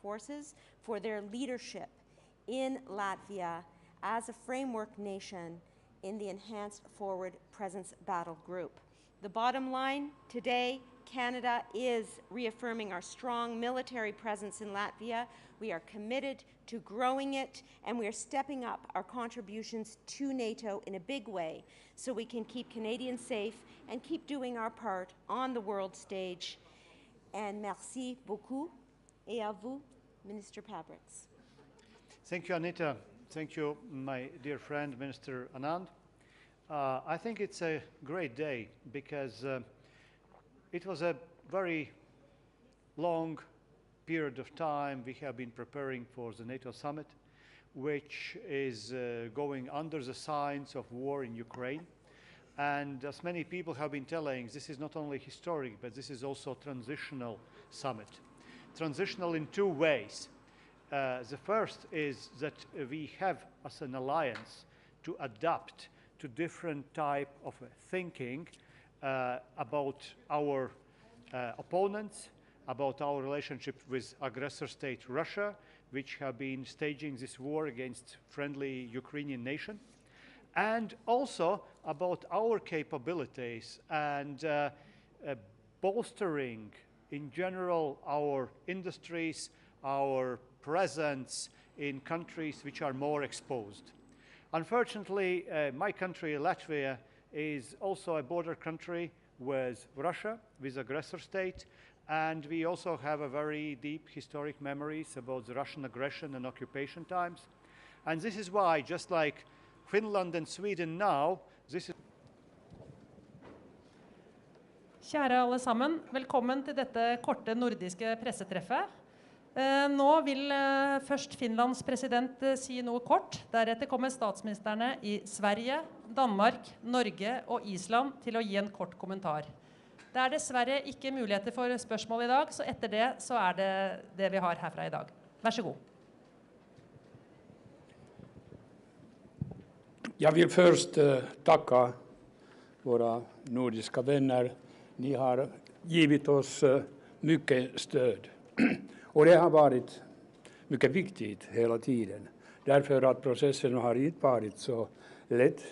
forces for their leadership in Latvia as a framework nation in the Enhanced Forward Presence Battle Group. The bottom line today, Canada is reaffirming our strong military presence in Latvia. We are committed to growing it, and we are stepping up our contributions to NATO in a big way so we can keep Canadians safe and keep doing our part on the world stage. And merci beaucoup. Et à vous, Minister Pabriks. Thank you, Anita. Thank you, my dear friend, Minister Anand. I think it's a great day because it was a very long period of time we have been preparing for the NATO summit, which is going under the signs of war in Ukraine. And as many people have been telling, this is not only historic, but this is also a transitional summit. Transitional in two ways. The first is that we have, as an alliance, to adapt to different type of thinking about our opponents, about our relationship with aggressor state Russia, which have been staging this war against friendly Ukrainian nation, and also about our capabilities and bolstering in general our industries, our presence in countries which are more exposed. Unfortunately, my country, Latvia, is also a border country with Russia, with aggressor state, and we also have a very deep historic memories about the Russian aggression and occupation times. And this is why, just like Finland and Sweden now, this is... Kjære alle sammen, velkommen til dette korte nordiske pressetreffet. Nå vil først Finlands president si noe kort, deretter kommer statsministerne i Sverige, Danmark, Norge og Island til å gi en kort kommentar. Det er dessverre ikke muligheter for spørsmål i dag, så etter det så er det det vi har herfra i dag. Vær så god. Jag vill först tacka våra nordiska vänner. Ni har givit oss mycket stöd. Och det har varit mycket viktigt hela tiden. Därför att processen har inte varit så lätt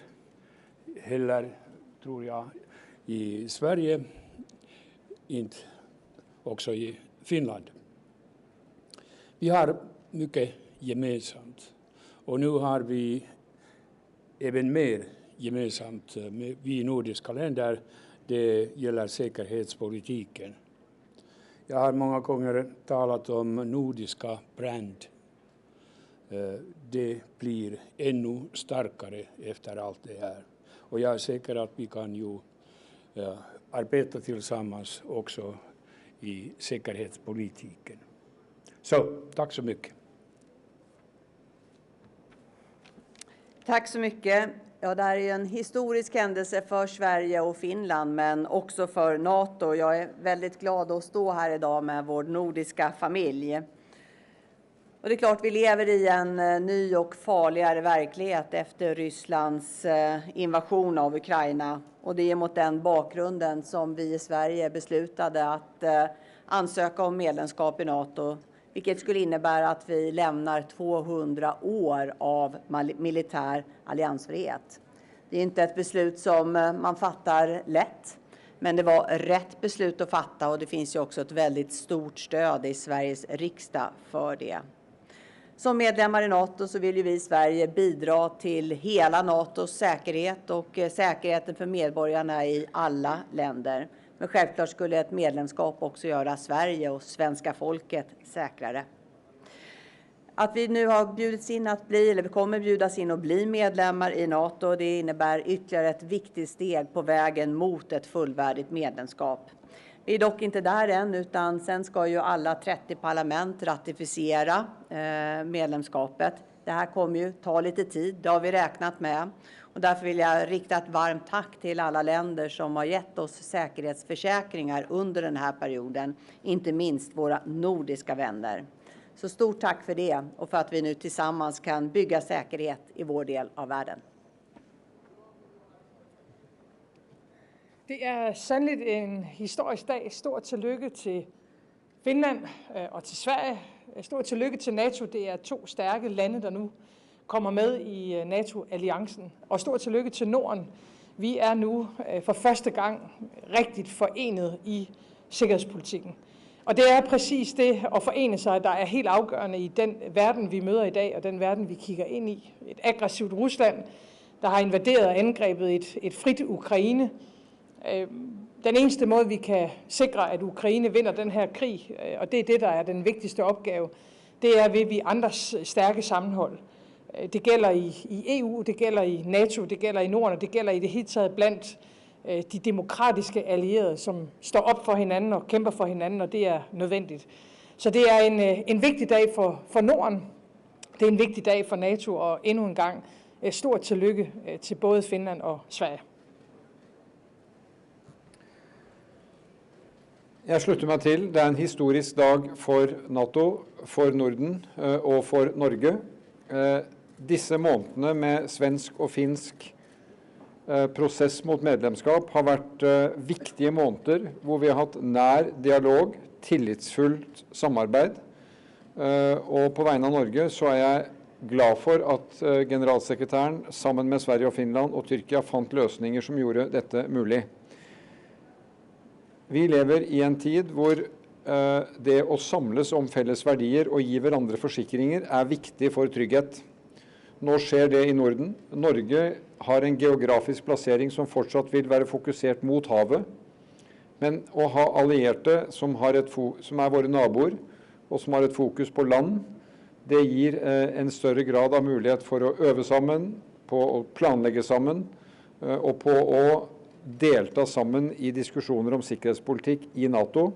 heller, tror jag, i Sverige, inte också i Finland. Vi har mycket gemensamt. Och nu har vi även mer gemensamt med vi nordiska länder. Det gäller säkerhetspolitiken. Jag har många gånger talat om nordiska brand. Det blir ännu starkare efter allt det här. Och jag är säker att vi kan ju arbeta tillsammans också i säkerhetspolitiken. Så, tack så mycket. Tack så mycket. Ja, det här är en historisk händelse för Sverige och Finland, men också för NATO. Jag är väldigt glad att stå här idag med vår nordiska familj. Och det är klart, vi lever i en ny och farligare verklighet efter Rysslands invasion av Ukraina. Och det är mot den bakgrunden som vi i Sverige beslutade att ansöka om medlemskap i NATO. Vilket skulle innebära att vi lämnar 200 år av militär alliansfrihet. Det är inte ett beslut som man fattar lätt. Men det var rätt beslut att fatta, och det finns ju också ett väldigt stort stöd i Sveriges riksdag för det. Som medlemmar i NATO så vill ju vi i Sverige bidra till hela NATOs säkerhet och säkerheten för medborgarna i alla länder. Men självklart skulle ett medlemskap också göra Sverige och svenska folket säkrare. Att vi nu har bjudits in att bli, eller vi kommer bjudas in att bli medlemmar i NATO, det innebär ytterligare ett viktigt steg på vägen mot ett fullvärdigt medlemskap. Vi är dock inte där än, utan sen ska ju alla 30 parlament ratificera medlemskapet. Det här kommer ju ta lite tid, det har vi räknat med. Och därför vill jag rikta ett varmt tack till alla länder som har gett oss säkerhetsförsäkringar under den här perioden. Inte minst våra nordiska vänner. Så stort tack för det, och för att vi nu tillsammans kan bygga säkerhet i vår del av världen. Det er sandelig en historisk dag. Stort tillykke til Finland og til Sverige Stort tillykke til NATO. Det er 2 stærke lande, der nu kommer med i NATO-alliancen. Og stort tillykke til Norden. Vi er nu for første gang rigtigt forenet i sikkerhedspolitikken. Og det er præcis det at forene sig, der er helt afgørende i den verden, vi møder i dag, og den verden, vi kigger ind i. Et aggressivt Rusland, der har invaderet og angrebet et frit Ukraine. Den eneste måde, vi kan sikre, at Ukraine vinder den her krig, og det er det, der er den vigtigste opgave, det er ved vi andres stærke sammenhold. Det gælder i EU, det gælder i NATO, det gælder i Norden, og det gælder i det hele taget blandt de demokratiske allierede, som står op for hinanden og kæmper for hinanden, og det er nødvendigt. Så det er en vigtig dag for Norden, det er en vigtig dag for NATO, og endnu en gang stort tillykke til både Finland og Sverige. Jeg slutter meg til. Det er en historisk dag for NATO, for Norden og for Norge. Disse månedene med svensk og finsk prosess mot medlemskap har vært viktige måneder hvor vi har hatt nær dialog, tillitsfullt samarbeid. Og på vegne av Norge så er jeg glad for at generalsekretæren sammen med Sverige og Finland og Tyrkia fant løsninger som gjorde dette mulig. Vi lever i en tid hvor det å samles om felles verdier og gi hverandre forsikringer er viktig for trygghet. Nå skjer det i Norden. Norge har en geografisk plassering som fortsatt vil være fokusert mot havet. Men å ha allierte som er våre naboer, og som har et fokus på land, det gir en større grad av mulighet for å øve sammen, på å planlegge sammen, og på å delta sammen i diskusjoner om sikkerhetspolitikk i NATO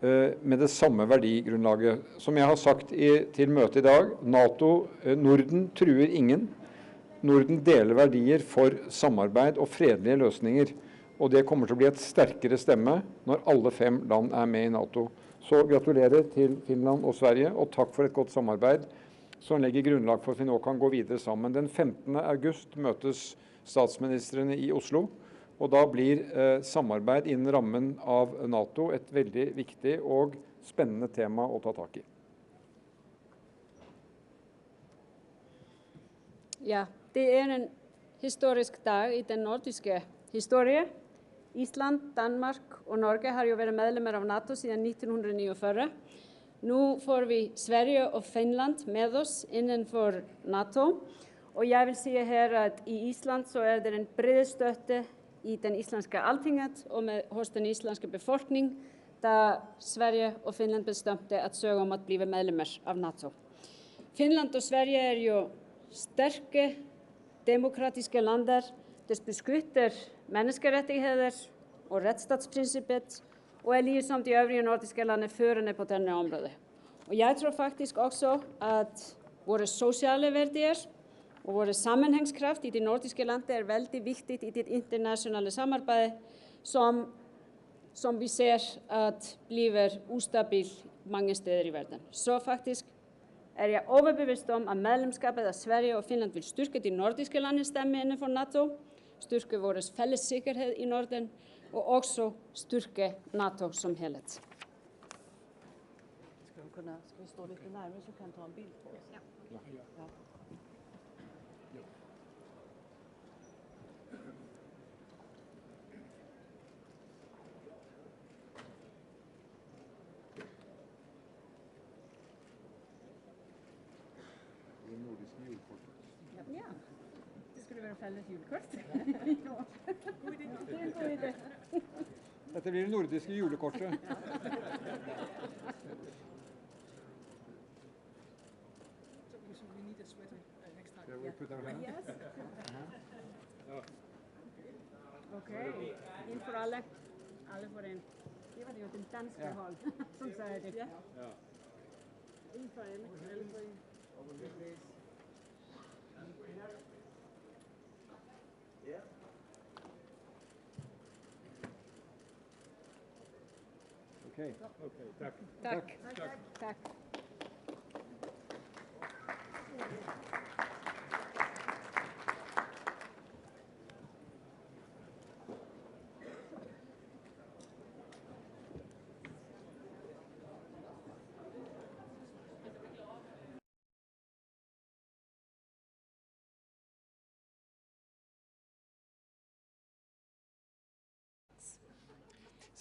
med det samme verdigrunnlaget. Som jeg har sagt til møtet i dag, Norden truer ingen. Norden deler verdier for samarbeid og fredelige løsninger. Og det kommer til å bli et sterkere stemme når alle 5 land er med i NATO. Så gratulerer til Finland og Sverige, og takk for et godt samarbeid som legger grunnlag for at vi nå kan gå videre sammen. Den 15. august møtes statsministrene i Oslo. Og da blir samarbeid innen rammen av NATO et veldig viktig og spennende tema å ta tak i. Ja, det er en historisk dag i den nordiske historie. Island, Danmark og Norge har jo vært medlemmer av NATO siden 1949. Nå får vi Sverige og Finland med oss innenfor NATO. Og jeg vil si her at i Island så er det en bred støtte i den islandske alltinget og hos den islandske befolkning, da Sverige og Finland bestemte at søke om at blive medlemmer av NATO. Finland og Sverige er jo sterke demokratiske lander, der beskytter menneskerettigheder og retstatsprincippet, og er ligesom de øvrige nordiske lande førende på denne område. Og jeg tror faktisk også at våre sosiale værdier og vår sammenhængskraft i de nordiske lande er veldig vigtigt i det internationale samarbejde, som vi ser at bliver ustabil mange steder i verden. Så faktisk er jeg overbevist om at medlemskabet af Sverige og Finland vil styrke de nordiske landes stemme inden for NATO, styrke vores fælles sikkerhed i Norden og også styrke NATO som helhed. Skal vi stå lidt nærmere, så kan du ta en bild på os? Ja. Ja, det skulle være fælles julekort. Det er en god idé. Dette blir det nordiske julekortet. Yes. Okay, en for alle. Alle for en. Det var det jo den danske hold, som sagde det. Ja. En for alle, alle for en. Okay, tak. Tak. Tak.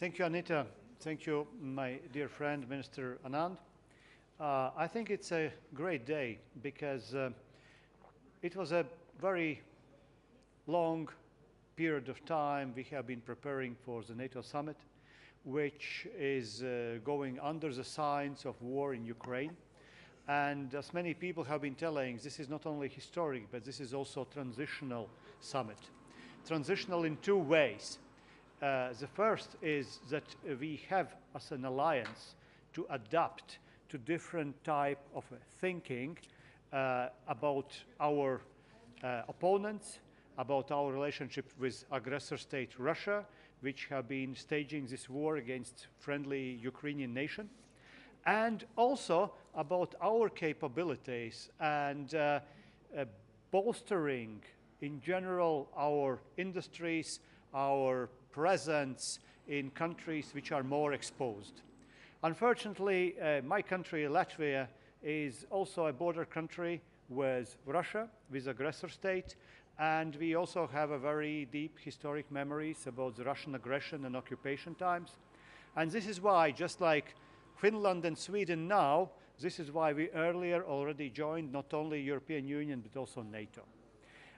Thank you, Anita. Thank you, my dear friend, Minister Anand. I think it's a great day because it was a very long period of time we have been preparing for the NATO summit, which is going under the signs of war in Ukraine. And as many people have been telling, this is not only historic, but this is also a transitional summit. Transitional in two ways. The first is that we have, as an alliance, to adapt to different type of thinking about our opponents, about our relationship with aggressor state Russia, which have been staging this war against friendly Ukrainian nation, and also about our capabilities and bolstering in general our industries, our presence in countries which are more exposed. Unfortunately, my country, Latvia, is also a border country with Russia, with aggressor state, and we also have a very deep historic memories about the Russian aggression and occupation times. And this is why, just like Finland and Sweden now, this is why we earlier already joined not only European Union, but also NATO.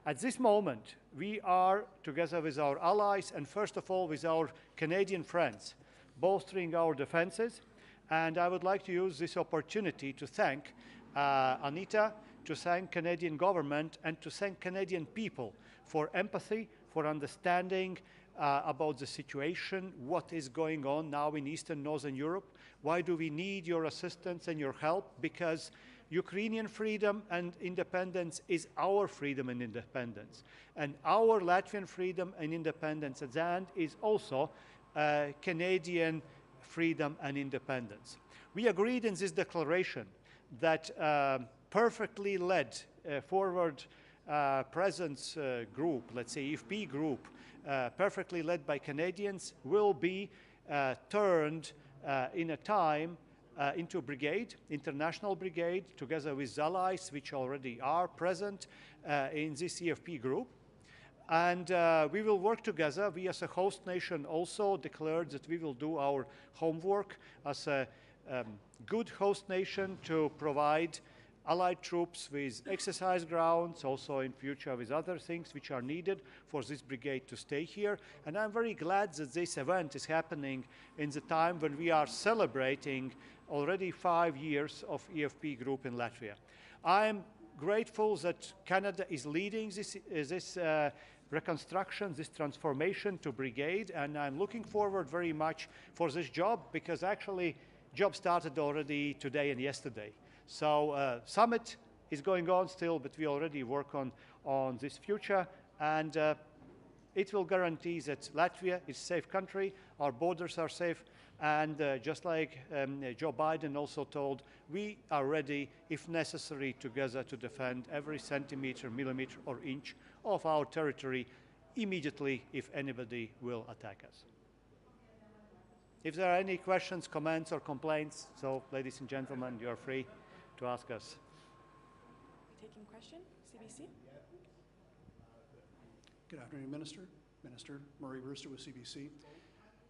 At this moment, we are, together with our allies, and first of all with our Canadian friends, bolstering our defenses. And I would like to use this opportunity to thank Anita, to thank Canadian government, and to thank Canadian people for empathy, for understanding about the situation, what is going on now in Eastern Northern Europe. Why do we need your assistance and your help? Because Ukrainian freedom and independence is our freedom and independence. And our Latvian freedom and independence at the end is also Canadian freedom and independence. We agreed in this declaration that perfectly led forward presence group, let's say EFP group, perfectly led by Canadians, will be turned in a time into a brigade, international brigade, together with allies which already are present in this EFP group. And we will work together. We as a host nation also declared that we will do our homework as a good host nation to provide allied troops with exercise grounds, also in future with other things which are needed for this brigade to stay here. And I'm very glad that this event is happening in the time when we are celebrating already 5 years of EFP group in Latvia. I'm grateful that Canada is leading this reconstruction, this transformation to brigade, and I'm looking forward very much for this job, because actually job started already today and yesterday. So summit is going on still, but we already work on this future, and it will guarantee that Latvia is a safe country, our borders are safe, and just like Joe Biden also told, we are ready, if necessary, together to defend every centimeter, millimeter, or inch of our territory immediately if anybody will attack us. If there are any questions, comments, or complaints, so ladies and gentlemen, you are free to ask us. Taking question, CBC. Good afternoon, Minister. Minister Murray Brewster with CBC.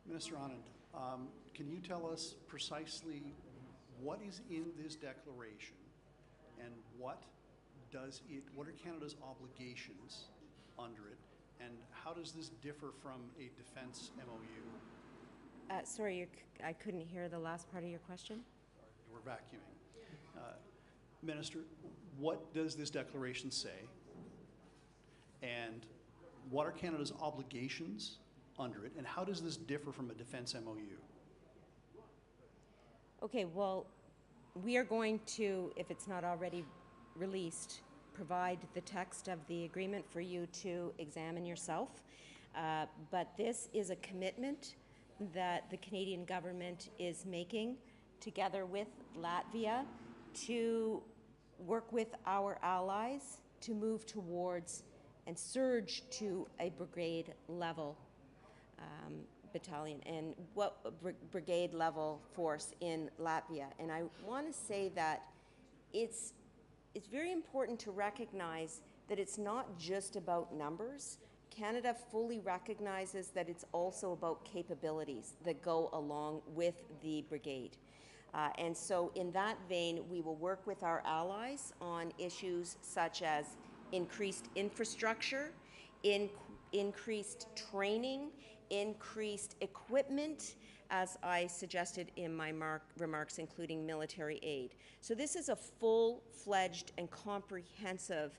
Minister Anand, can you tell us precisely what is in this declaration and what are Canada's obligations under it, and how does this differ from a defense MOU? Sorry, I couldn't hear the last part of your question. We're vacuuming. Minister, what does this declaration say, and what are Canada's obligations under it, and how does this differ from a defense MOU? Okay, well, we are going to, if it's not already released, provide the text of the agreement for you to examine yourself. But this is a commitment that the Canadian government is making together with Latvia to work with our allies to move towards and surge to a brigade level battalion and brigade level force in Latvia. And I want to say that it's very important to recognize that it's not just about numbers. Canada fully recognizes that it's also about capabilities that go along with the brigade. And so in that vein, we will work with our allies on issues such as increased infrastructure, increased training, increased equipment, as I suggested in my remarks, including military aid. So this is a full-fledged and comprehensive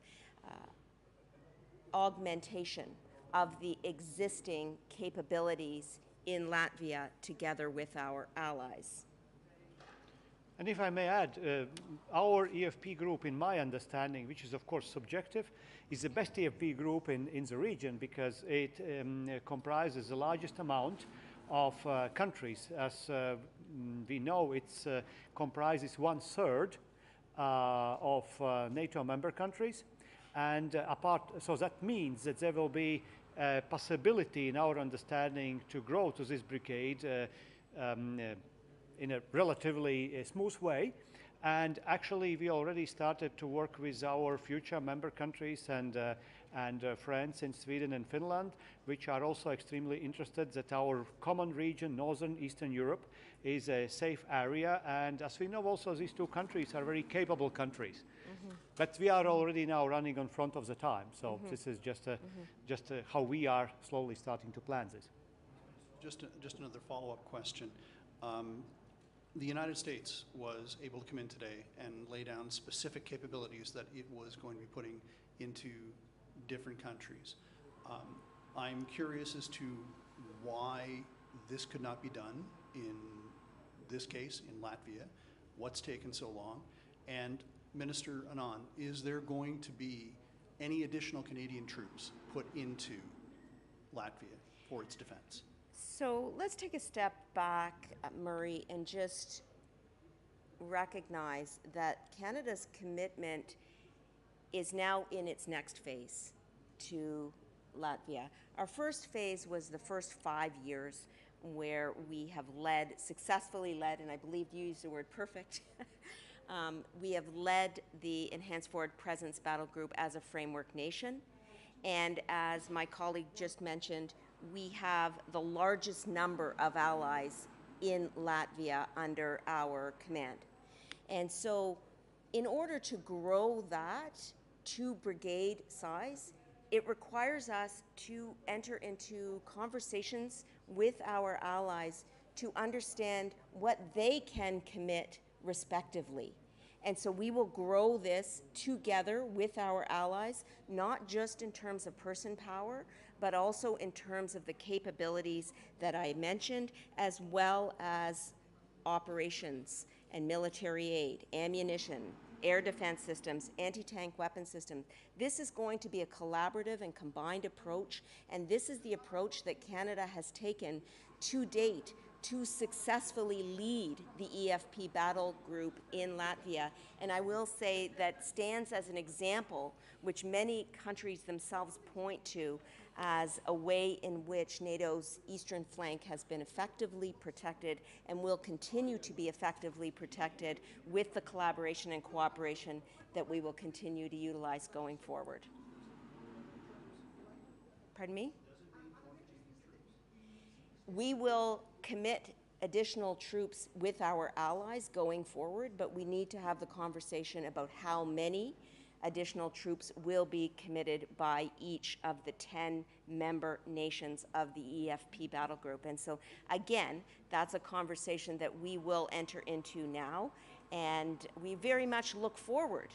augmentation of the existing capabilities in Latvia together with our allies. And if I may add, our EFP group, in my understanding, which is of course subjective, is the best EFP group in the region because it comprises the largest amount of countries. As we know, it comprises 1/3 of NATO member countries. And so that means that there will be a possibility in our understanding to grow to this brigade in a relatively smooth way. And actually, we already started to work with our future member countries and friends in Sweden and Finland, which are also extremely interested that our common region, Northern Eastern Europe, is a safe area. And as we know also, these two countries are very capable countries. But we are already now running on front of the time. So this is just how we are slowly starting to plan this. Just another follow-up question. The United States was able to come in today and lay down specific capabilities that it was going to be putting into different countries. I'm curious as to why this could not be done in this case in Latvia. What's taken so long? And Minister Anand, is there going to be any additional Canadian troops put into Latvia for its defense? So let's take a step back, Murray, and just recognize that Canada's commitment is now in its next phase to Latvia. Our first phase was the first 5 years where we have successfully led, and I believe you used the word perfect, we have led the Enhanced Forward Presence Battle Group as a framework nation. And as my colleague just mentioned, we have the largest number of allies in Latvia under our command. And so in order to grow that to brigade size, it requires us to enter into conversations with our allies to understand what they can commit respectively. And so we will grow this together with our allies, not just in terms of person power, but also in terms of the capabilities that I mentioned, as well as operations and military aid, ammunition, air defense systems, anti-tank weapon systems. This is going to be a collaborative and combined approach, and this is the approach that Canada has taken to date to successfully lead the EFP battle group in Latvia. And I will say that stands as an example, which many countries themselves point to as a way in which NATO's eastern flank has been effectively protected and will continue to be effectively protected with the collaboration and cooperation that we will continue to utilize going forward. Pardon me? We will commit additional troops with our allies going forward, but we need to have the conversation about how many additional troops will be committed by each of the 10 member nations of the EFP battle group. And so again, that's a conversation that we will enter into now, and we very much look forward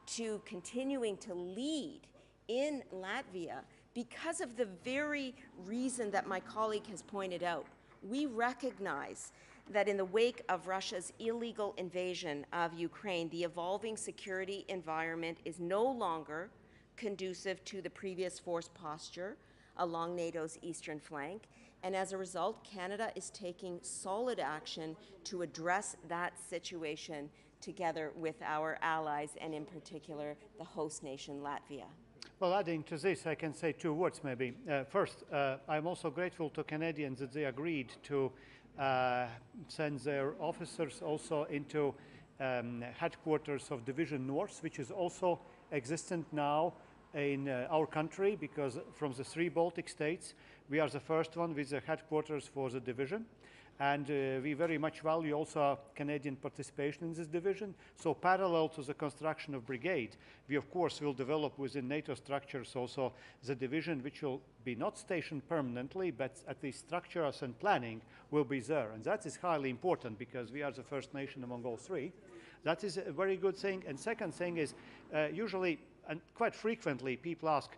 to continuing to lead in Latvia because of the very reason that my colleague has pointed out. We recognize that in the wake of Russia's illegal invasion of Ukraine, the evolving security environment is no longer conducive to the previous force posture along NATO's eastern flank. And as a result, Canada is taking solid action to address that situation together with our allies, and in particular, the host nation, Latvia. Well, adding to this, I can say 2 words maybe. First, I'm also grateful to Canadians that they agreed to send their officers also into headquarters of Division North, which is also existent now in our country, because from the 3 Baltic states, we are the first one with the headquarters for the division. And we very much value also Canadian participation in this division. So parallel to the construction of brigade, we of course will develop within NATO structures also the division, which will be not stationed permanently, but at least structures and planning will be there. And that is highly important because we are the first nation among all 3. That is a very good thing. And second thing is usually and quite frequently people ask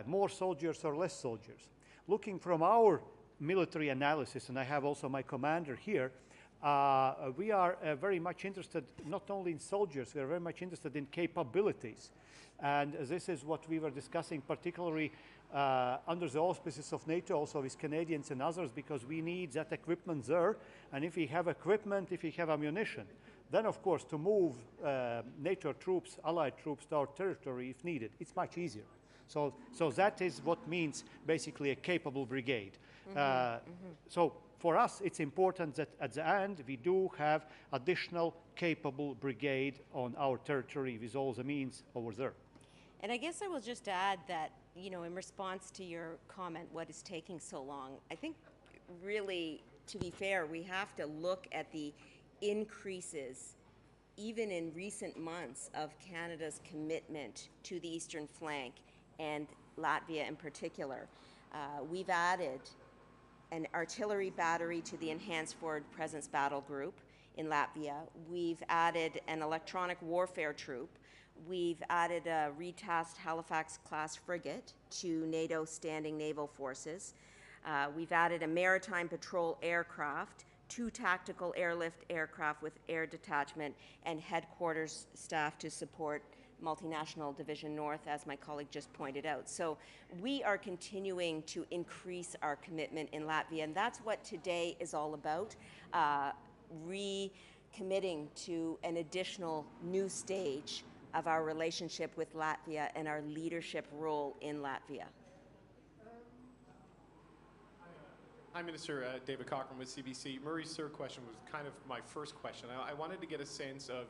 more soldiers or less soldiers. Looking from our military analysis, and I have also my commander here, we are very much interested not only in soldiers, we are very much interested in capabilities. And this is what we were discussing particularly under the auspices of NATO, also with Canadians and others, because we need that equipment there. And if we have equipment, if we have ammunition, then of course to move NATO troops, allied troops to our territory if needed, it's much easier. So that is what means basically a capable brigade. So for us, it's important that at the end, we do have additional capable brigade on our territory with all the means over there. And I guess I will just add that, you know, in response to your comment, what is taking so long, I think really, to be fair, we have to look at the increases, even in recent months, of Canada's commitment to the eastern flank and Latvia in particular. We've added an artillery battery to the Enhanced Forward Presence Battle Group in Latvia. We've added an electronic warfare troop. We've added a retasked Halifax-class frigate to NATO standing naval forces. We've added a maritime patrol aircraft, 2 tactical airlift aircraft with air detachment, and headquarters staff to support Multinational Division North, as my colleague just pointed out. So we are continuing to increase our commitment in Latvia, and that's what today is all about, recommitting to an additional new stage of our relationship with Latvia and our leadership role in Latvia. Hi, Minister David Cochran with CBC. Murray's third question was kind of my first question. I wanted to get a sense of,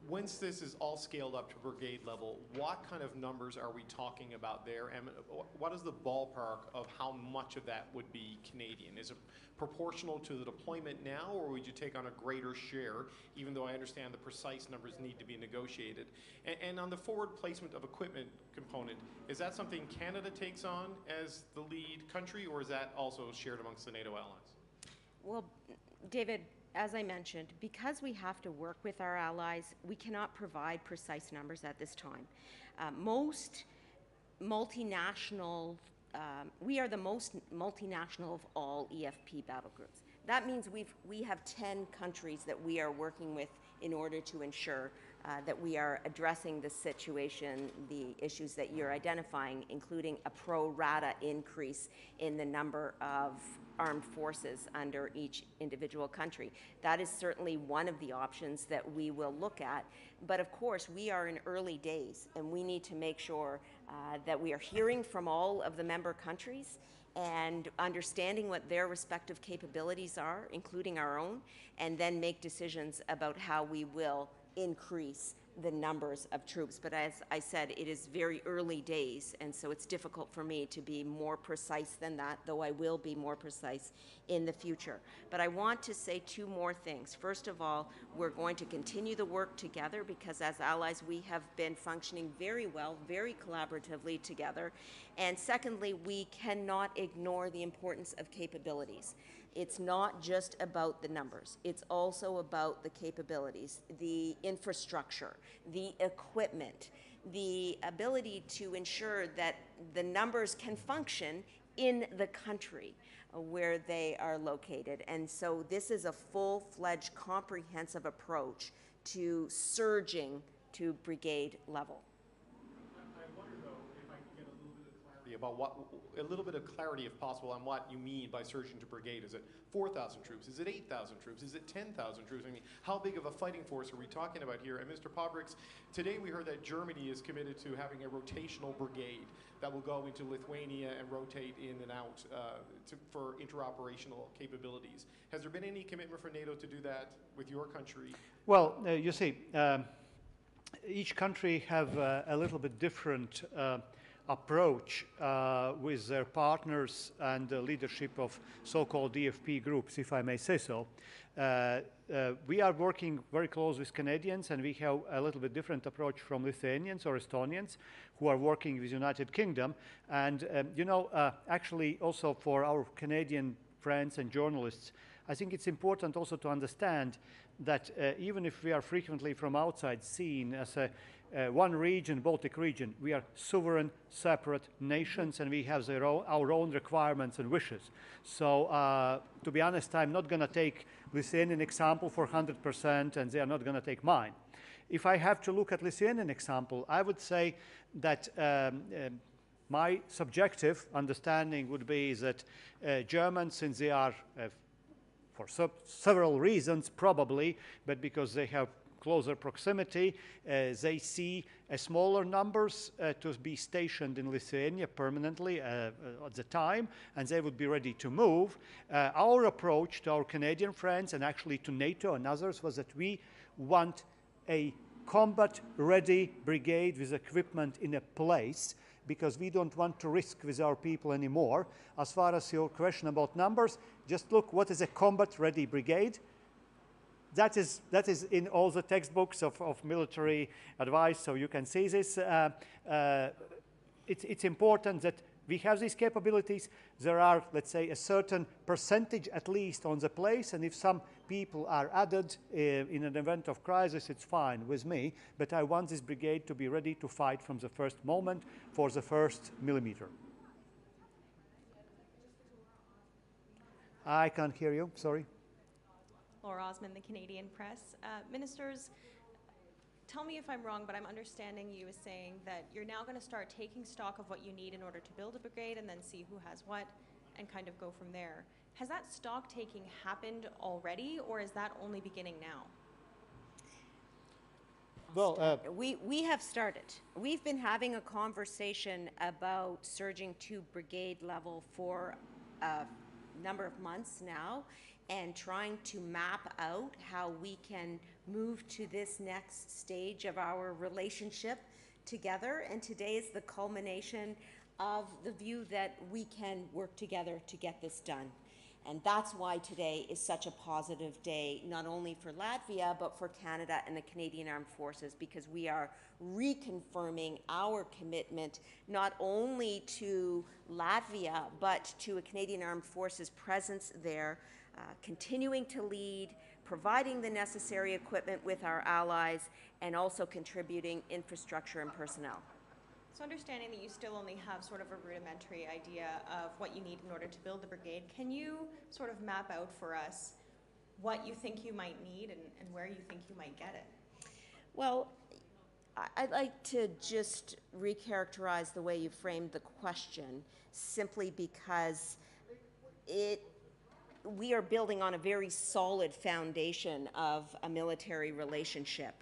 once this is all scaled up to brigade level, what kind of numbers are we talking about there? And what is the ballpark of how much of that would be Canadian? Is it proportional to the deployment now, or would you take on a greater share, even though I understand the precise numbers need to be negotiated? And on the forward placement of equipment component, is that something Canada takes on as the lead country, or is that also shared amongst the NATO allies? Well, David, as I mentioned, because we have to work with our allies, we cannot provide precise numbers at this time. Most multinational, we are the most multinational of all EFP battle groups. That means we have 10 countries that we are working with in order to ensure that we are addressing the situation, the issues that you're identifying, including a pro rata increase in the number of armed forces under each individual country. That is certainly one of the options that we will look at. But of course, we are in early days, and we need to make sure that we are hearing from all of the member countries and understanding what their respective capabilities are, including our own, and then make decisions about how we will increase the numbers of troops. But as I said, it is very early days, and so it's difficult for me to be more precise than that, though I will be more precise in the future. But I want to say 2 more things. First of all, we're going to continue the work together because as allies we have been functioning very well, very collaboratively together. And secondly, we cannot ignore the importance of capabilities. It's not just about the numbers. It's also about the capabilities, the infrastructure, the equipment, the ability to ensure that the numbers can function in the country where they are located. And so this is a full-fledged, comprehensive approach to surging to brigade level. I wonder, though, if I could get a little bit of clarity, if possible, on what you mean by surging to brigade. Is it 4,000 troops? Is it 8,000 troops? Is it 10,000 troops? I mean, how big of a fighting force are we talking about here? And Mr. Pabriks, today we heard that Germany is committed to having a rotational brigade that will go into Lithuania and rotate in and out for interoperational capabilities. Has there been any commitment for NATO to do that with your country? Well, you see, each country have a little bit different approach with their partners and the leadership of so-called DFP groups, if I may say so. We are working very close with Canadians, and we have a little bit different approach from Lithuanians or Estonians who are working with United Kingdom. And actually also for our Canadian friends and journalists, I think it's important also to understand that even if we are frequently from outside seen as a one region, Baltic region, we are sovereign, separate nations, and we have our own requirements and wishes. So, to be honest, I'm not going to take Lithuanian example for 100%, and they are not going to take mine. If I have to look at Lithuanian example, I would say that my subjective understanding would be that Germans, since they are, for several reasons probably, but because they have closer proximity, they see smaller numbers to be stationed in Lithuania permanently at the time, and they would be ready to move. Our approach to our Canadian friends and actually to NATO and others was that we want a combat-ready brigade with equipment in a place, because we don't want to risk with our people anymore. As far as your question about numbers, just look what is a combat-ready brigade. That is in all the textbooks of military advice, so you can see this. It's important that we have these capabilities. There are, let's say, a certain percentage at least on the place, and if some people are added in an event of crisis, it's fine with me, but I want this brigade to be ready to fight from the first moment for the first millimeter. I can't hear you, sorry. Laura Osman, the Canadian Press. Ministers, tell me if I'm wrong, but I'm understanding you as saying that you're now going to start taking stock of what you need in order to build a brigade and then see who has what and kind of go from there. Has that stock taking happened already, or is that only beginning now? Well, we have started. We've been having a conversation about surging to brigade level for a number of months now, and trying to map out how we can move to this next stage of our relationship together. And today is the culmination of the view that we can work together to get this done. And that's why today is such a positive day, not only for Latvia, but for Canada and the Canadian Armed Forces, because we are reconfirming our commitment not only to Latvia, but to a Canadian Armed Forces presence there, continuing to lead, providing the necessary equipment with our allies, and also contributing infrastructure and personnel. So understanding that you still only have sort of a rudimentary idea of what you need in order to build the brigade, can you sort of map out for us what you think you might need and where you think you might get it? Well, I'd like to just recharacterize the way you framed the question, simply because we are building on a very solid foundation of a military relationship.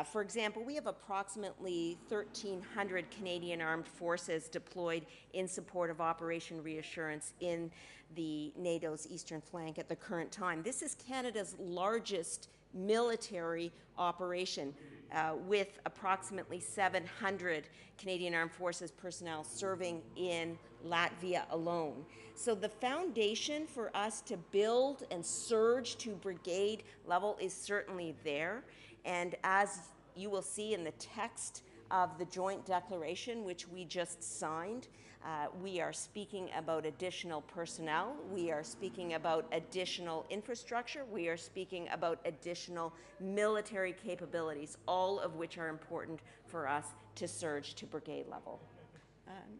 For example, we have approximately 1,300 Canadian Armed Forces deployed in support of Operation Reassurance in the NATO's eastern flank at the current time. This is Canada's largest military operation, with approximately 700 Canadian Armed Forces personnel serving in Latvia alone. So the foundation for us to build and surge to brigade level is certainly there. And as you will see in the text of the joint declaration, which we just signed, we are speaking about additional personnel, we are speaking about additional infrastructure, we are speaking about additional military capabilities, all of which are important for us to surge to brigade level.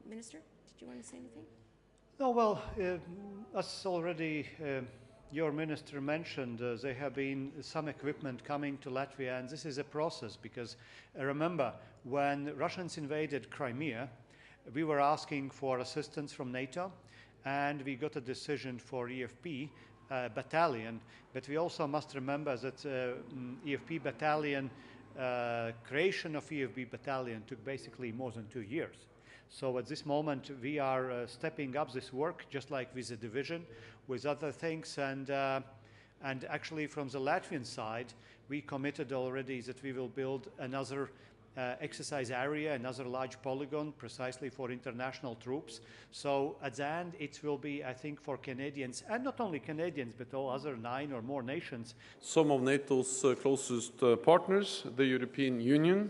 Minister, did you want to say anything? No, well, as already your minister mentioned, there have been some equipment coming to Latvia, and this is a process because remember, when Russians invaded Crimea, we were asking for assistance from NATO, and we got a decision for EFP battalion, but we also must remember that EFP battalion, creation of EFP battalion took basically more than 2 years. So at this moment, we are stepping up this work, just like with the division, with other things. And actually, from the Latvian side, we committed already that we will build another exercise area, another large polygon precisely for international troops. So at the end, it will be, I think, for Canadians, and not only Canadians, but all other 9 or more nations. Some of NATO's closest partners, the European Union,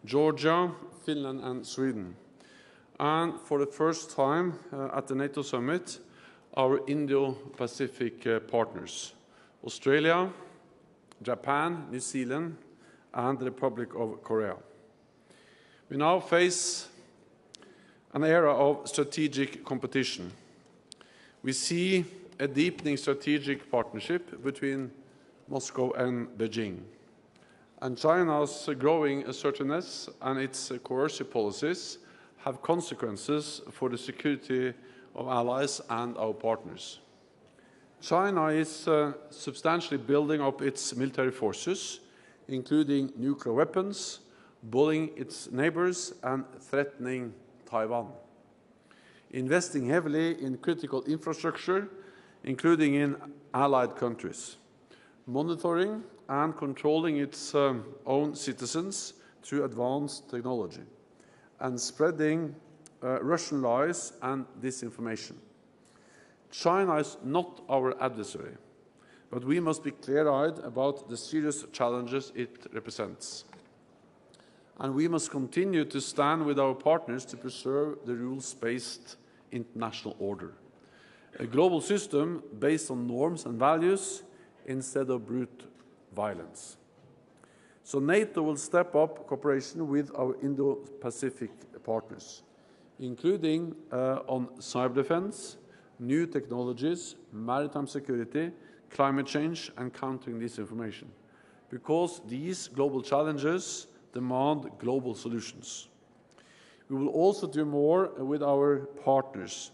Georgia, Finland, and Sweden. And for the first time at the NATO summit, our Indo-Pacific partners, Australia, Japan, New Zealand, and the Republic of Korea. We now face an era of strategic competition. We see a deepening strategic partnership between Moscow and Beijing. And China's growing assertiveness and its coercive policies have consequences for the security of allies and our partners. China is substantially building up its military forces, including nuclear weapons, bullying its neighbors, and threatening Taiwan. Investing heavily in critical infrastructure, including in allied countries. Monitoring and controlling its own citizens through advanced technology. And spreading Russian lies and disinformation. China is not our adversary, but we must be clear-eyed about the serious challenges it represents. And we must continue to stand with our partners to preserve the rules-based international order. A global system based on norms and values instead of brute violence. So NATO will step up cooperation with our Indo-Pacific partners, including on cyber defense, new technologies, maritime security, climate change, and countering disinformation, because these global challenges demand global solutions. We will also do more with our partners.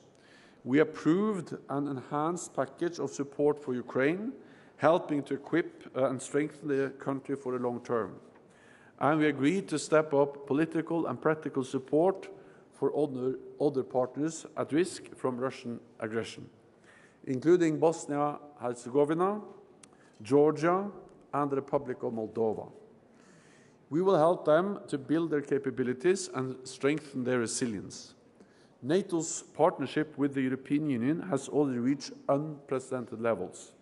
We approved an enhanced package of support for Ukraine, helping to equip and strengthen the country for the long term. And we agreed to step up political and practical support for other partners at risk from Russian aggression, including Bosnia-Herzegovina, Georgia, and the Republic of Moldova. We will help them to build their capabilities and strengthen their resilience. NATO's partnership with the European Union has already reached unprecedented levels,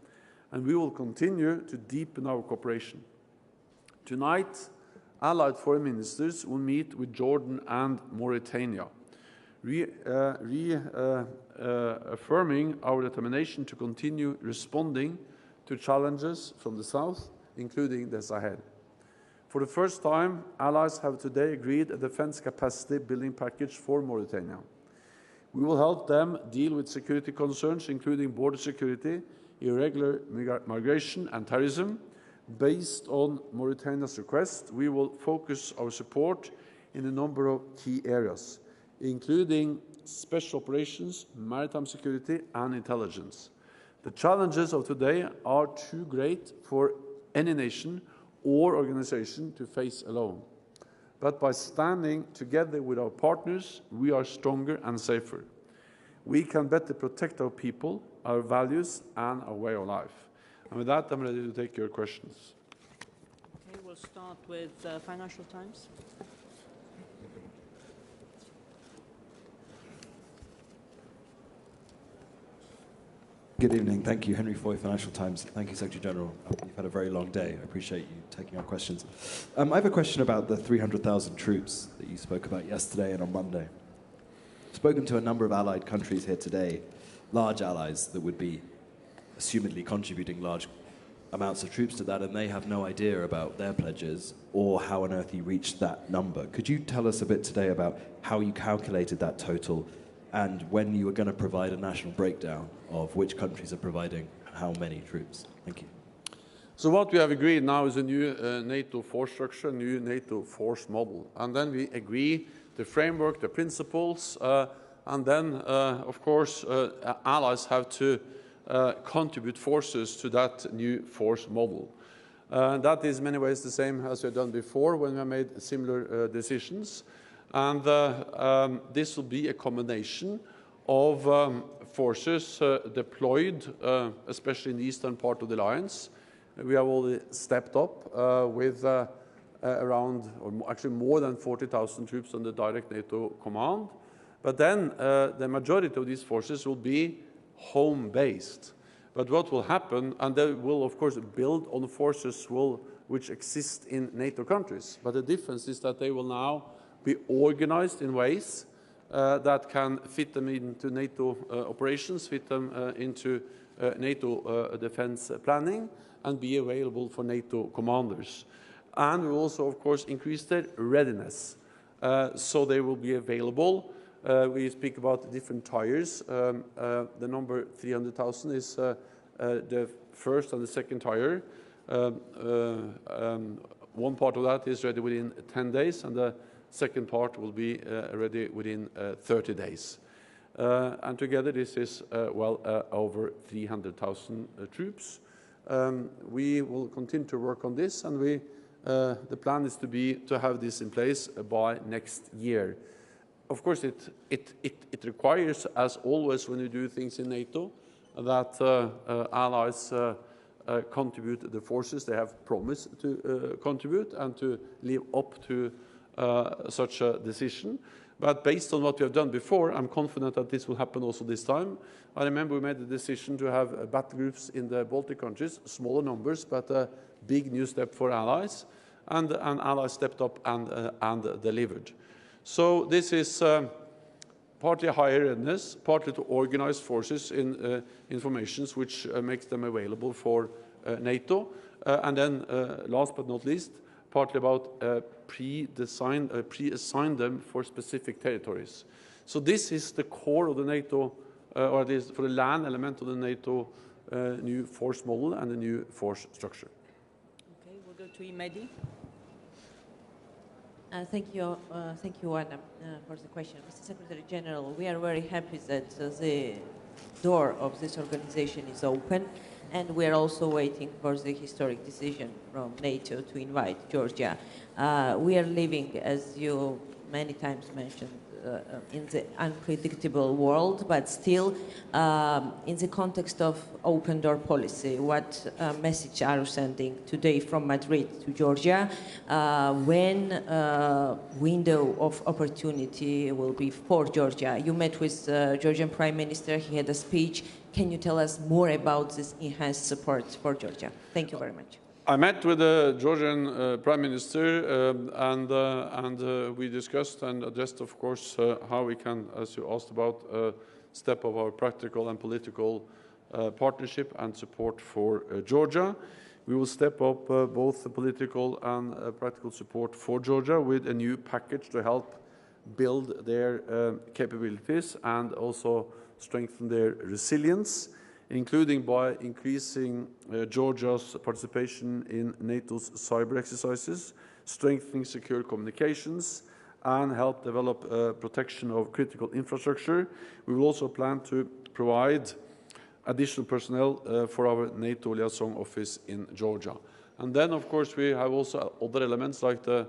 and we will continue to deepen our cooperation. Tonight, Allied foreign ministers will meet with Jordan and Mauritania, affirming our determination to continue responding to challenges from the south, including the Sahel. For the first time, allies have today agreed a defense capacity building package for Mauritania. We will help them deal with security concerns, including border security, irregular migration, and terrorism. Based on Mauritania's request, we will focus our support in a number of key areas, including special operations, maritime security, and intelligence. The challenges of today are too great for any nation or organization to face alone. But by standing together with our partners, we are stronger and safer. We can better protect our people, our values, and our way of life. And with that, I'm ready to take your questions. Okay, we'll start with Financial Times. Good evening. Thank you. Henry Foy, Financial Times. Thank you, Secretary General. You've had a very long day. I appreciate you taking our questions. I have a question about the 300,000 troops that you spoke about yesterday and on Monday. I've spoken to a number of allied countries here today, large allies that would be assumedly contributing large amounts of troops to that, and they have no idea about their pledges or how on earth you reached that number. Could you tell us a bit today about how you calculated that total and when you were going to provide a national breakdown of which countries are providing how many troops? Thank you. So what we have agreed now is a new NATO force structure, a new NATO force model. And then we agree the framework, the principles, and then, of course, allies have to contribute forces to that new force model. That is in many ways the same as we have done before when we have made similar decisions. And this will be a combination of forces deployed, especially in the eastern part of the alliance. We have already stepped up with around, or actually more than 40,000 troops under direct NATO command. But then the majority of these forces will be home-based. But what will happen, and they will of course build on forces which exist in NATO countries, but the difference is that they will now be organized in ways that can fit them into NATO operations, fit them into NATO defense planning, and be available for NATO commanders. And we will also, of course, increase their readiness. So they will be available. We speak about different tiers. The number 300,000 is the first and the second tier. One part of that is ready within 10 days, and the second part will be ready within 30 days. And together this is well over 300,000 troops. We will continue to work on this, and the plan is to have this in place by next year. Of course, it requires, as always when you do things in NATO, that allies contribute the forces they have promised to contribute and to live up to such a decision. But based on what we have done before, I'm confident that this will happen also this time. I remember we made the decision to have battle groups in the Baltic countries, smaller numbers, but a big new step for allies, and allies stepped up and delivered. So this is partly higher readiness, partly to organize forces in informations which makes them available for NATO, and then last but not least, partly about pre-assign them for specific territories. So this is the core of the NATO, or at least for the land element of the NATO new force model and the new force structure. Okay, we'll go to Imedi. Thank you, Anna, for the question. Mr. Secretary General, we are very happy that the door of this organization is open, and we are also waiting for the historic decision from NATO to invite Georgia. We are living, as you many times mentioned, in the unpredictable world, but still in the context of open door policy. What message are you sending today from Madrid to Georgia? When window of opportunity will be for Georgia? You met with Georgian Prime Minister, he had a speech. Can you tell us more about this enhanced support for Georgia? Thank you very much. I met with the Georgian Prime Minister and we discussed and addressed, of course, how we can, as you asked about, step up our practical and political partnership and support for Georgia. We will step up both the political and practical support for Georgia with a new package to help build their capabilities and also strengthen their resilience, including by increasing Georgia's participation in NATO's cyber exercises, strengthening secure communications, and help develop protection of critical infrastructure. We will also plan to provide additional personnel for our NATO liaison office in Georgia. And then, of course, we have also other elements like the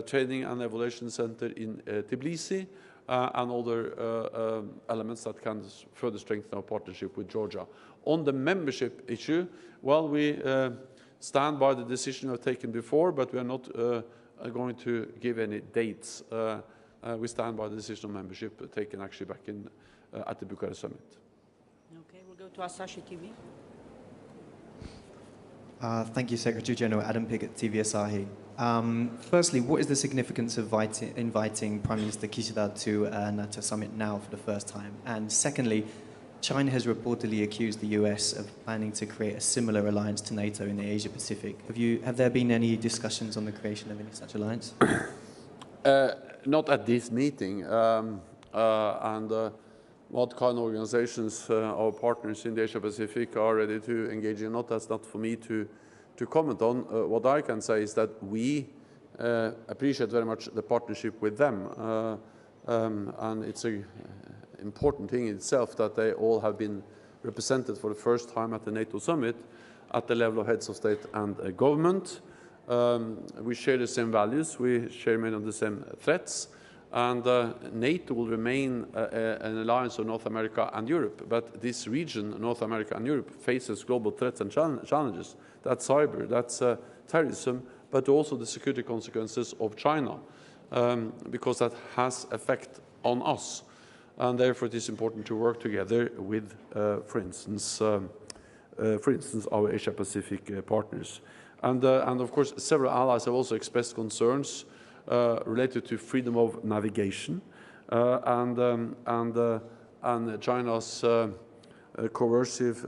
training and evaluation center in Tbilisi, and other elements that can further strengthen our partnership with Georgia. On the membership issue, well, we stand by the decision we have taken before, but we are not going to give any dates. We stand by the decision of membership taken actually back in at the Bucharest summit. Okay, we'll go to Asahi TV. Thank you, Secretary General. Adam Pigg at TV Asahi. Firstly, what is the significance of inviting Prime Minister Kishida to a NATO summit now for the first time? And secondly, China has reportedly accused the US of planning to create a similar alliance to NATO in the Asia-Pacific. Have there been any discussions on the creation of any such alliance? Not at this meeting. What kind of organizations our partners in the Asia-Pacific are ready to engage in, that's not for me to comment on. What I can say is that we appreciate very much the partnership with them. And it's an important thing in itself that they all have been represented for the first time at the NATO summit at the level of heads of state and government. We share the same values, we share many of the same threats, and NATO will remain an alliance of North America and Europe. But this region, North America and Europe, faces global threats and challenges. That's cyber, that's terrorism, but also the security consequences of China, because that has effect on us. And therefore it is important to work together with, for instance, our Asia-Pacific partners. And of course, several allies have also expressed concerns related to freedom of navigation and China's coercive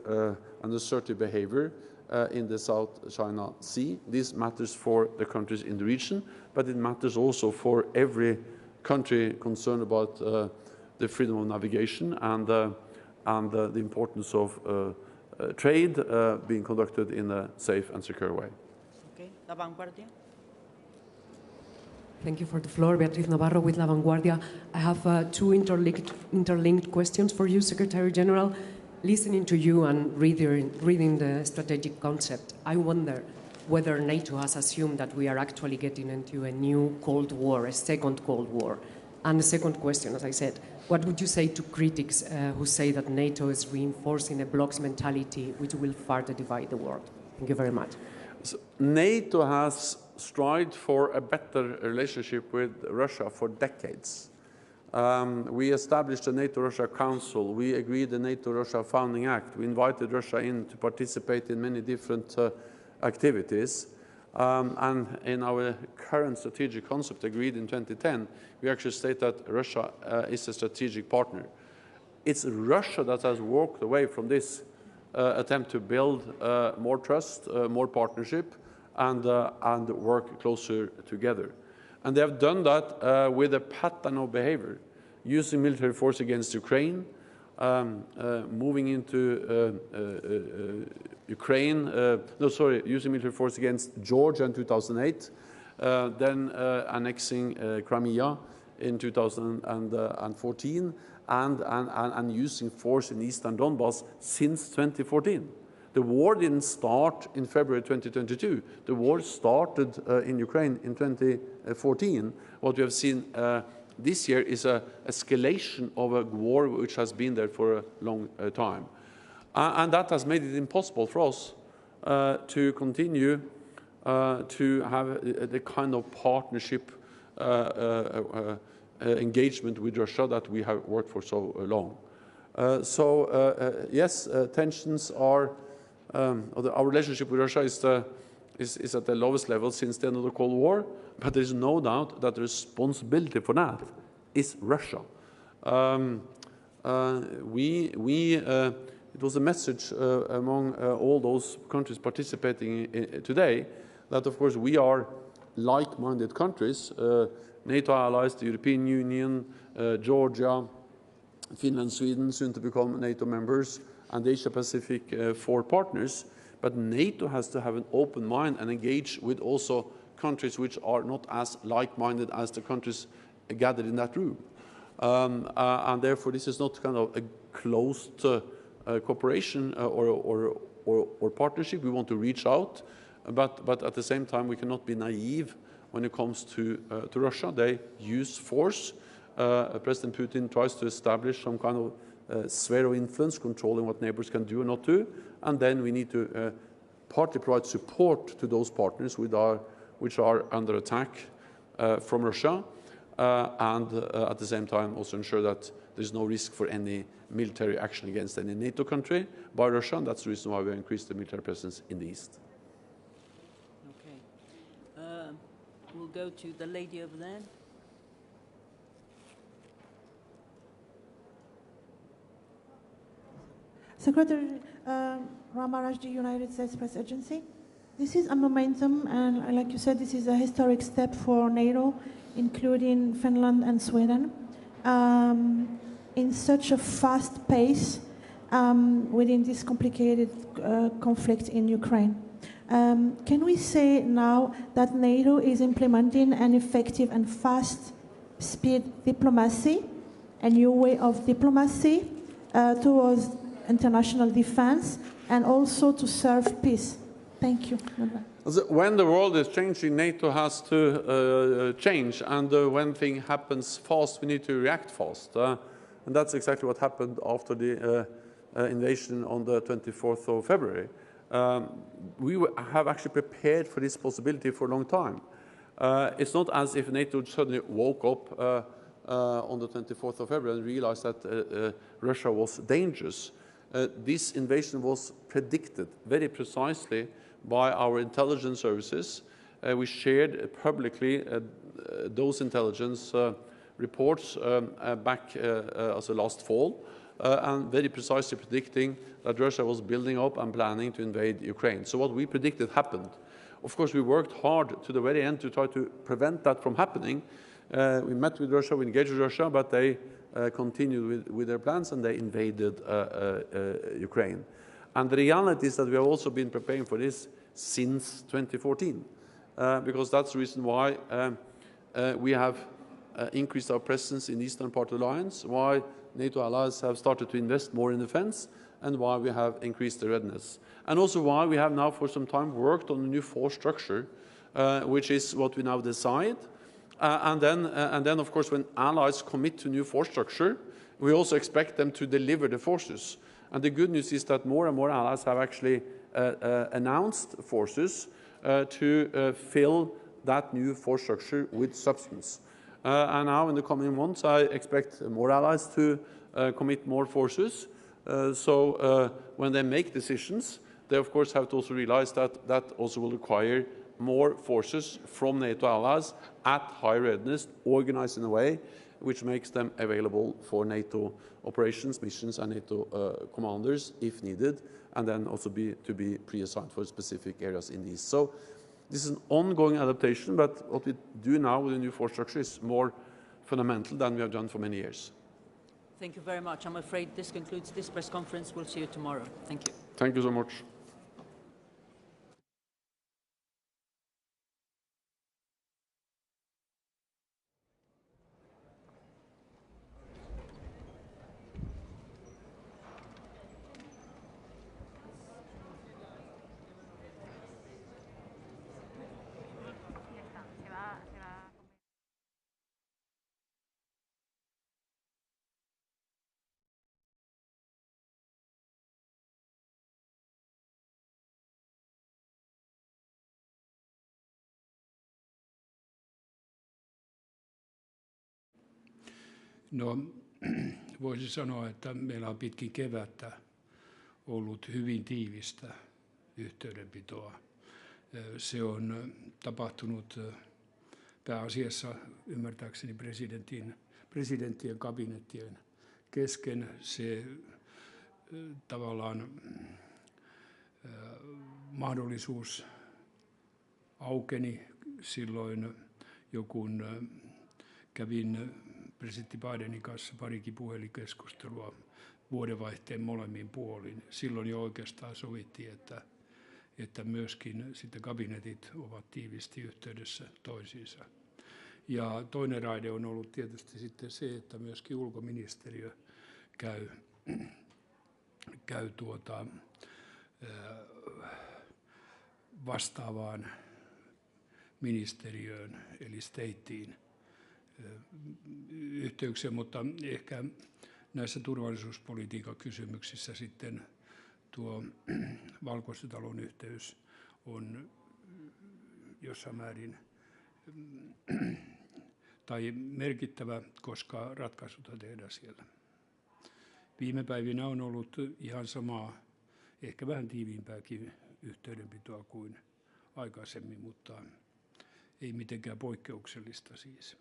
and assertive behavior in the South China Sea. This matters for the countries in the region, but it matters also for every country concerned about the freedom of navigation and the importance of trade being conducted in a safe and secure way. Okay, La Vanguardia. Thank you for the floor. Beatriz Navarro with La Vanguardia. I have two interlinked questions for you, Secretary General. Listening to you and reading the strategic concept, I wonder whether NATO has assumed that we are actually getting into a new Cold War, a second Cold War. And the second question, as I said, what would you say to critics who say that NATO is reinforcing a bloc's mentality which will further divide the world? Thank you very much. So NATO has strived for a better relationship with Russia for decades. We established the NATO-Russia Council. We agreed the NATO-Russia Founding Act. We invited Russia in to participate in many different activities. And in our current strategic concept agreed in 2010, we actually state that Russia is a strategic partner. It's Russia that has walked away from this attempt to build more trust, more partnership, and work closer together. And they have done that with a pattern of behavior, using military force against Ukraine, moving into using military force against Georgia in 2008, then annexing Crimea in 2014, and using force in eastern Donbass since 2014. The war didn't start in February 2022. The war started in Ukraine in 2014. What we have seen this year is an escalation of a war which has been there for a long time. And that has made it impossible for us to continue to have the kind of partnership engagement with Russia that we have worked for so long. Yes, tensions are, our relationship with Russia is at the lowest level since the end of the Cold War, but there is no doubt that the responsibility for that is Russia. It was a message among all those countries participating today that, of course, we are like-minded countries, NATO allies, the European Union, Georgia, Finland, Sweden, soon to become NATO members, and the Asia-Pacific 4 partners. But NATO has to have an open mind and engage with also countries which are not as like-minded as the countries gathered in that room. And therefore, this is not kind of a closed cooperation or partnership. We want to reach out, but at the same time, we cannot be naive when it comes to Russia. They use force. President Putin tries to establish some kind of sphere of influence, controlling what neighbors can do or not do, and then we need to partly provide support to those partners which are under attack from Russia, and at the same time also ensure that there's no risk for any military action against any NATO country by Russia, and that's the reason why we increased the military presence in the east. Okay. We'll go to the lady over there. Secretary Ramarajdi, United States Press Agency. This is a momentum, and like you said, this is a historic step for NATO, including Finland and Sweden, in such a fast pace within this complicated conflict in Ukraine. Can we say now that NATO is implementing an effective and fast speed diplomacy, a new way of diplomacy towards international defense and also to serve peace? Thank you. When the world is changing, NATO has to change, and when things happen fast, we need to react fast. And that's exactly what happened after the invasion on the 24th of February. we have actually prepared for this possibility for a long time. It's not as if NATO suddenly woke up on the 24th of February and realized that Russia was dangerous. This invasion was predicted very precisely by our intelligence services. We shared publicly those intelligence reports back as last fall, and very precisely predicting that Russia was building up and planning to invade Ukraine. So what we predicted happened. Of course, we worked hard to the very end to try to prevent that from happening. We met with Russia, we engaged with Russia, but they continued with their plans and they invaded Ukraine. And the reality is that we have also been preparing for this since 2014, because that's the reason why we have increased our presence in the eastern part of the alliance, why NATO allies have started to invest more in defense, and why we have increased the readiness. And also why we have now for some time worked on a new force structure, which is what we now decide. And then, of course, when allies commit to new force structure, we also expect them to deliver the forces. And the good news is that more and more allies have actually announced forces to fill that new force structure with substance. And now in the coming months, I expect more allies to commit more forces. So when they make decisions, they of course have to also realize that that also will require more forces from NATO allies at high readiness, organized in a way which makes them available for NATO operations, missions, and NATO commanders if needed, and then also to be pre-assigned for specific areas in these. So this is an ongoing adaptation, but what we do now with the new force structure is more fundamental than we have done for many years. Thank you very much. I'm afraid this concludes this press conference. We'll see you tomorrow. Thank you. Thank you so much. No, voisi sanoa, että meillä on pitkin kevättä ollut hyvin tiivistä yhteydenpitoa. Se on tapahtunut pääasiassa ymmärtääkseni presidenttien kabinettien kesken. Se tavallaan mahdollisuus aukeni silloin, kun kävin presidentti Bidenin kanssa parikin puhelinkeskustelua vuodenvaihteen molemmin puolin. Silloin jo oikeastaan sovittiin, että myöskin sitten kabinetit ovat tiivisti yhteydessä toisiinsa. Ja toinen raide on ollut tietysti sitten se, että myöskin ulkoministeriö käy vastaavaan ministeriöön eli stateen yhteyksiä, mutta ehkä näissä turvallisuuspolitiikan kysymyksissä sitten tuo Valkoisen talon yhteys on jossain määrin tai merkittävä, koska ratkaisuta tehdään siellä. Viime päivinä on ollut ihan samaa, ehkä vähän tiiviimpääkin yhteydenpitoa kuin aikaisemmin, mutta ei mitenkään poikkeuksellista siis.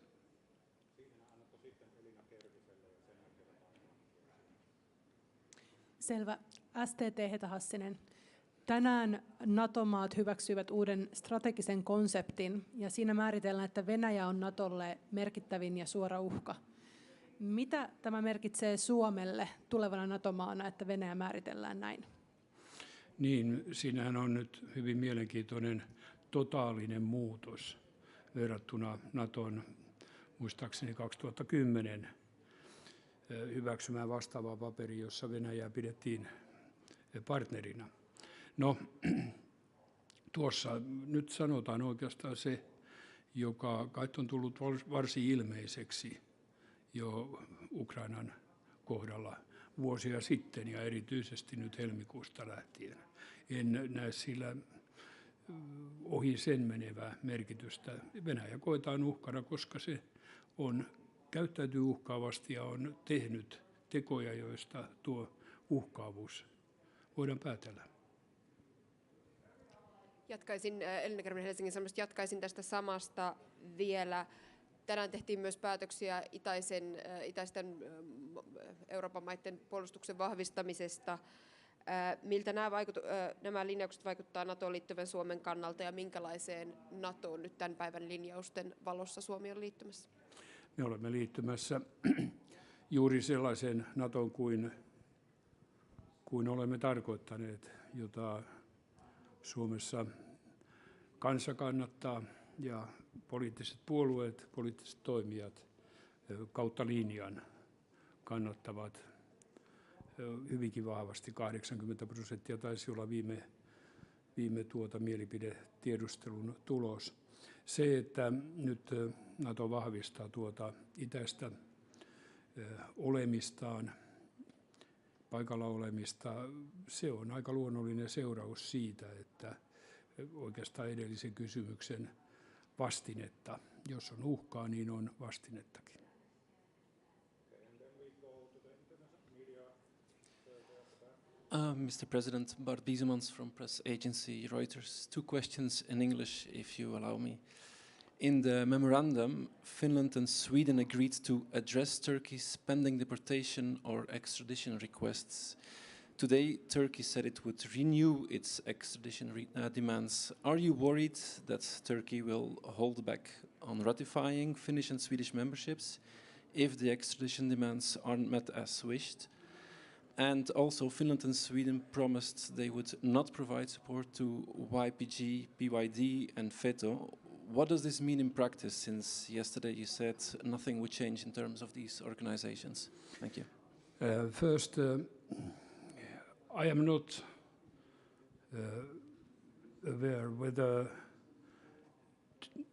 Selvä. STT Heta Hassinen. Tänään NATO-maat hyväksyivät uuden strategisen konseptin ja siinä määritellään, että Venäjä on NATOlle merkittävin ja suora uhka. Mitä tämä merkitsee Suomelle tulevana NATO-maana, että Venäjä määritellään näin? Niin, siinähän on nyt hyvin mielenkiintoinen totaalinen muutos verrattuna NATOn muistaakseni 2010 hyväksymään vastaavaa paperi, jossa Venäjää pidettiin partnerina. No, tuossa nyt sanotaan oikeastaan se, joka kai on tullut varsin ilmeiseksi jo Ukrainan kohdalla, vuosia sitten ja erityisesti nyt helmikuusta lähtien. En näe sillä ohi sen menevää merkitystä. Venäjä koetaan uhkana, koska se käyttäytyy uhkaavasti ja on tehnyt tekoja, joista tuo uhkaavuus voidaan päätellä. Jatkaisin, Elina Kerman Helsingin Sanomista, jatkaisin tästä samasta vielä. Tänään tehtiin myös päätöksiä itäisten Euroopan maiden puolustuksen vahvistamisesta. Miltä nämä linjaukset vaikuttavat NATOon liittyvän Suomen kannalta ja minkälaiseen NATOon nyt tämän päivän linjausten valossa Suomi on liittymässä? Me olemme liittymässä juuri sellaiseen NATOon kuin olemme tarkoittaneet, jota Suomessa kansa kannattaa ja poliittiset puolueet, poliittiset toimijat kautta linjan kannattavat hyvinkin vahvasti. 80% taisi olla viime mielipidetiedustelun tulos. Se, että nyt NATO vahvistaa tuota itäistä olemistaan, paikalla olemista, se on aika luonnollinen seuraus siitä, että oikeastaan edellisen kysymyksen vastinetta. Jos on uhkaa, niin on vastinettakin. Mr. President, Bart Biesemans from press agency Reuters. 2 questions in English, if you allow me. In the memorandum, Finland and Sweden agreed to address Turkey's pending deportation or extradition requests. Today, Turkey said it would renew its extradition demands. Are you worried that Turkey will hold back on ratifying Finnish and Swedish memberships if the extradition demands aren't met as wished? And also, Finland and Sweden promised they would not provide support to YPG, BYD and FETO. What does this mean in practice, since yesterday you said nothing would change in terms of these organizations? Thank you. First, I am not aware whether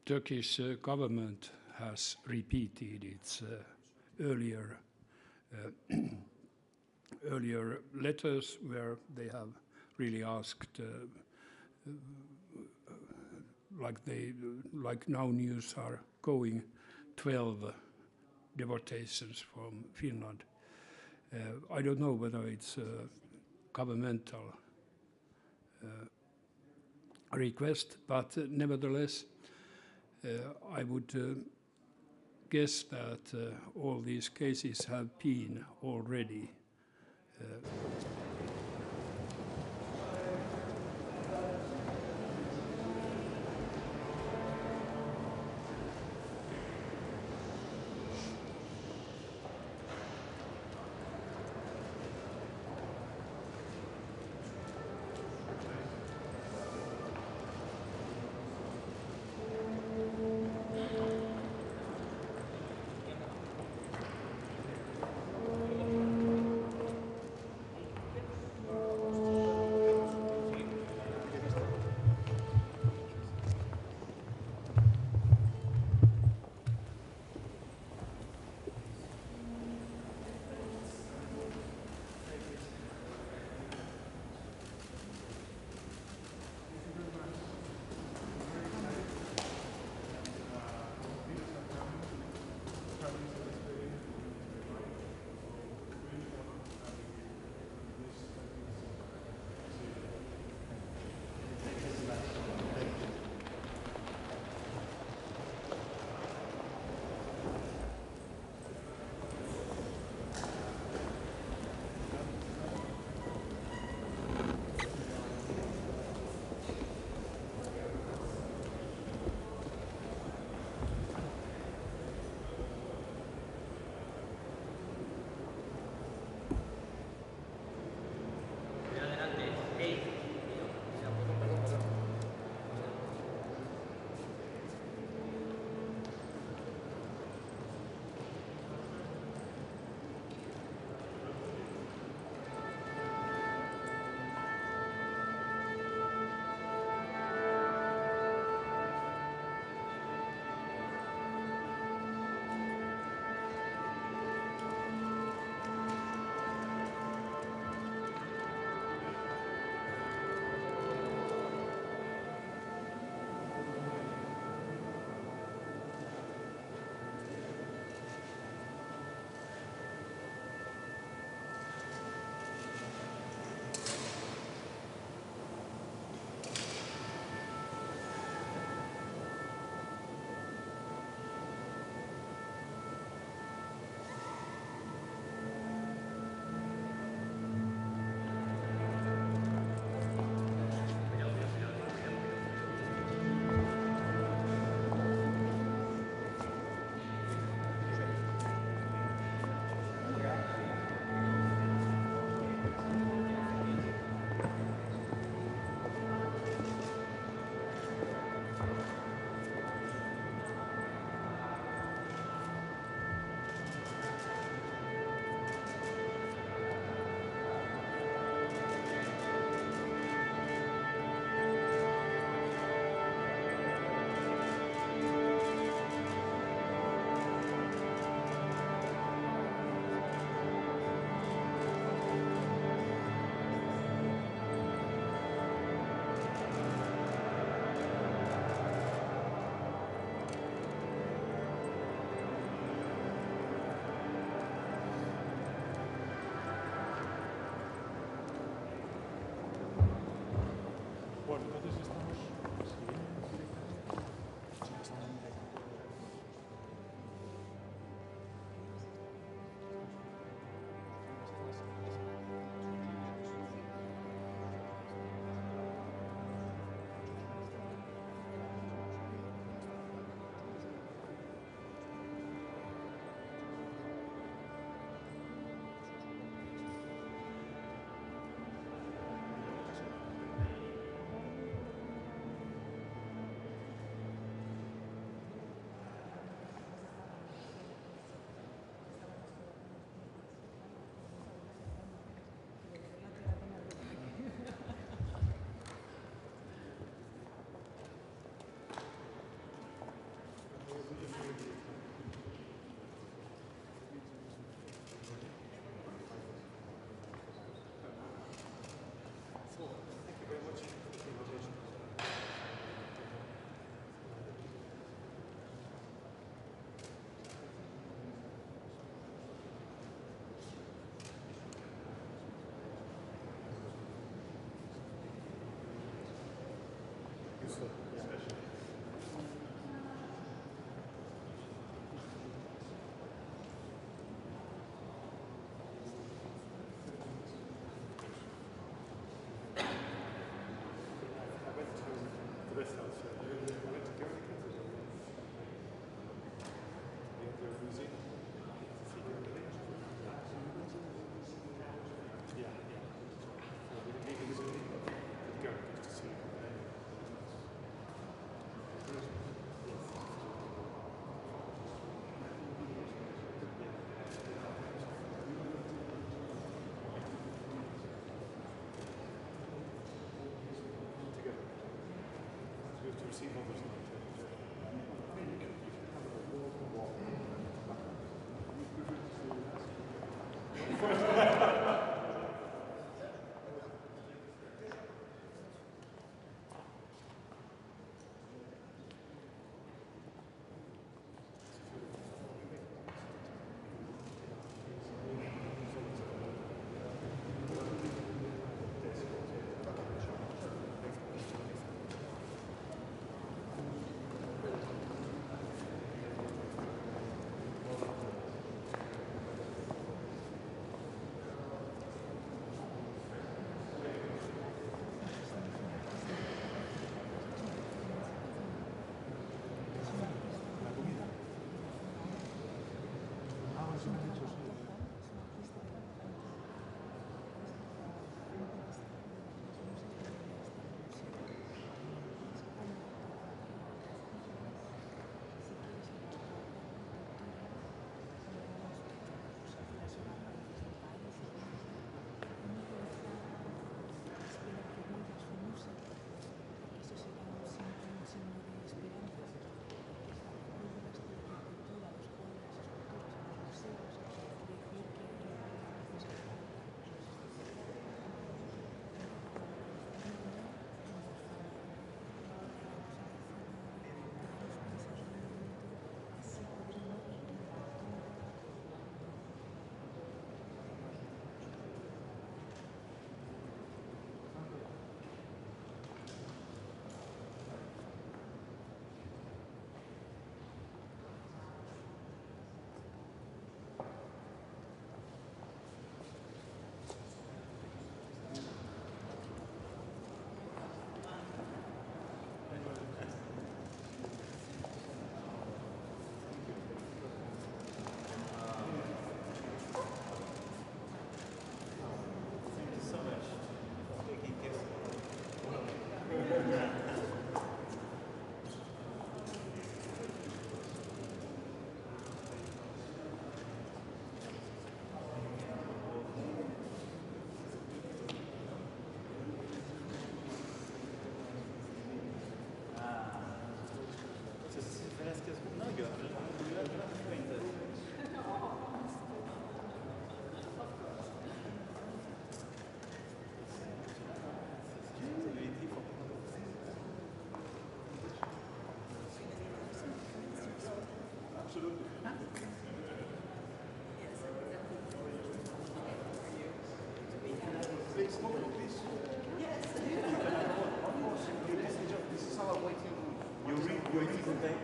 Turkish government has repeated its earlier letters where they have really asked, like now news are going, 12 deportations from Finland. I don't know whether it's a governmental request, but nevertheless, I would guess that all these cases have been already This is our waiting room. You read your waiting day?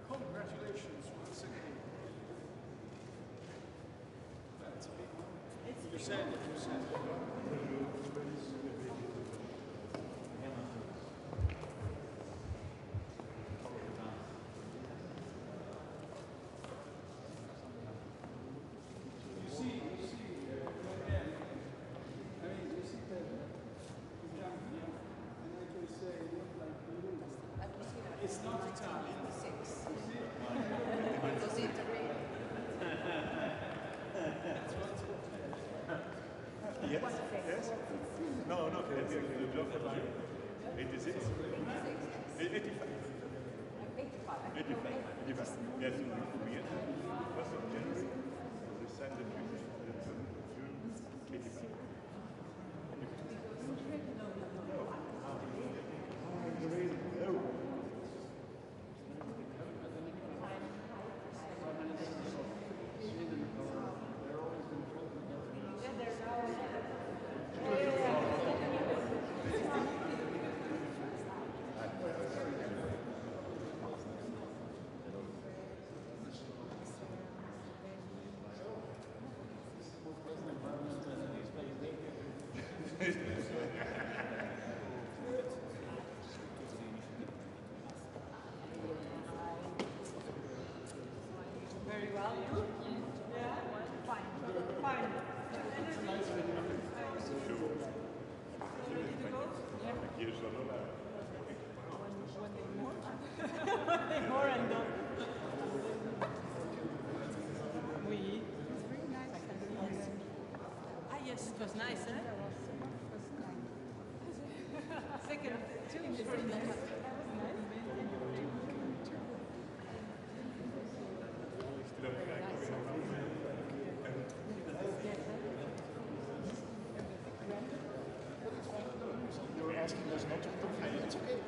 Congratulations once again. That's a big one. You said it, you said it. It's not Italian. Yes, yes. No, no, the job for 86. 85. 85. Yes, we had 1st of January. We signed the treaty. June 85. Very well. You? Yeah? Fine. Fine. Ready to go? Yeah. One day more and done. Oui. Ah, yes, it was nice, eh? Second, two was very nice. You're asking us not to complain. It's okay.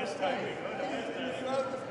best timing.